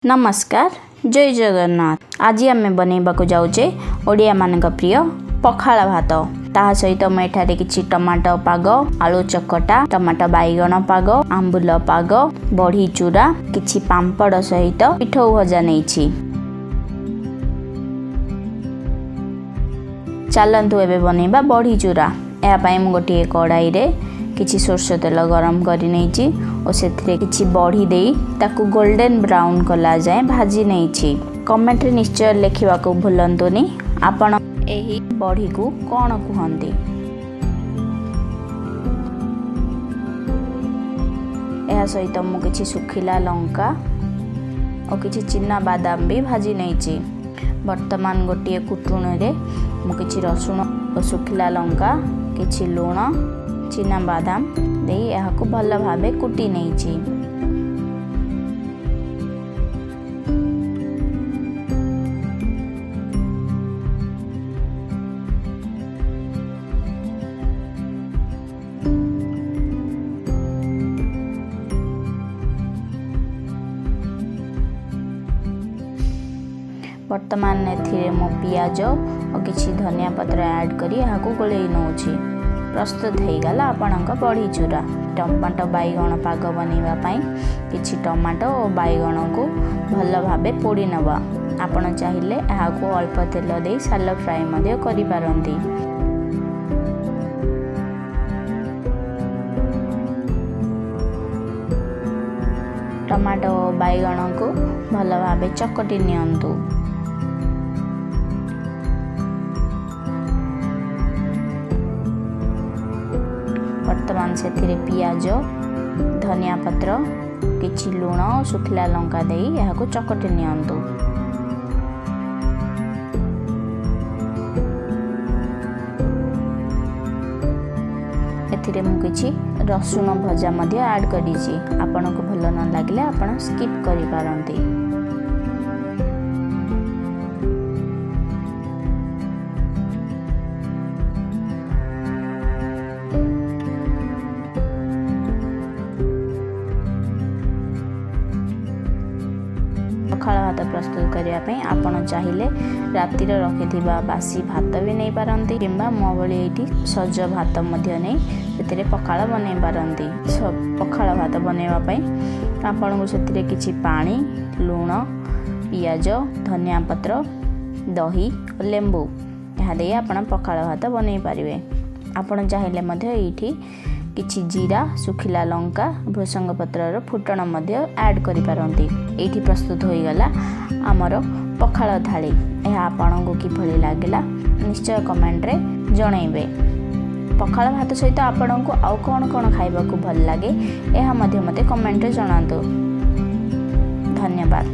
नमस्कार जय जगन्नाथ। आज आम बनइबा जाऊे ओडिया मान प्रिय पखाल भात। ता सहित मुझे किसी टमाटो पाग, आलू चकटा, टमाटो बैगण पाग, आंबुल पाग, बड़ी चूरा, किछि पांपड़ सहित पिठौ भजा नहीं। चलतु एबे बनइबा बड़ी चूरा। यापाई मु गोटे कड़ाई रे किछि सोरष तेल गरम करी नैछि और सेथिरे किछि बड़ी देई ताकू गोल्डन ब्राउन कला जाए भाजी नैछि। कमेंट रे निश्चय लिखिबा को भूलंतुनी आपण एही बड़ी को कोन कहंती। एहा सहित मु किछि सुखिला लंका और किछि चिन्ना बादाम भी भाजी नैछि। वर्तमान गोटे कुटुण रे मु किछि रसुण और सुखिला लंका, किछि लूण, चिना बादाम दे यहाको भल भावे कुटी नैछि। वर्तमान एथिरे मो पियाज और किछि धनिया पत्र ऐड करी यहाको गोलेई नौछि। प्रस्तुत हो गला आपणक बड़ी चूरा। टमाटो बैगण पाग बनइबा पई किछि टमाटो और बैगण को भल भावे पोड़ी नबा। आपण चाहिले एहाको अल्प तेल दे सालो फ्राई मध्ये करि पारंती। टमाटो बैगण को भल भावे चकटी नियंतु। वर्तमान से पियाज, धनिया पत्र, किछि लूण, सुखिला लंका दे यहाको चकटी नियंतु। एथिरे मु किछि रसुण भजा मध्ये ऐड करिछि। आपन को भल न लागले आपन स्किप करि पारंती। पखाल भात प्रस्तुत करने आपण चाहिए रातिर रखिथिबा बासी भात भी नहीं पारंती किंबा मो भली एठी सज भात मध्य नहीं सेतिरे पखाल बनै पारंती। पखाल भात बनैबा पई आपण को सेतिरे किछि पानी, लूण, पियाज, धनिया पत्र, दही और लेंबू यहा दे आपण पखाल भात बनै पारिबे। आपण चाहिए मध्य एठी किछि जीरा, सुखिला लंका, भृषंग पत्रर फुटण मध्य ऐड करि पारंती। एठी प्रस्तुत होई गला हमर पखाल थाली। एहा आपन को किभली लागला निश्चय कमेंट रे जणैबे। पखाल भात सहित आपन को आउ कोन कोन खाइबा को भल लागे एहा मध्य मते कमेंट रे जणांतु। धन्यवाद।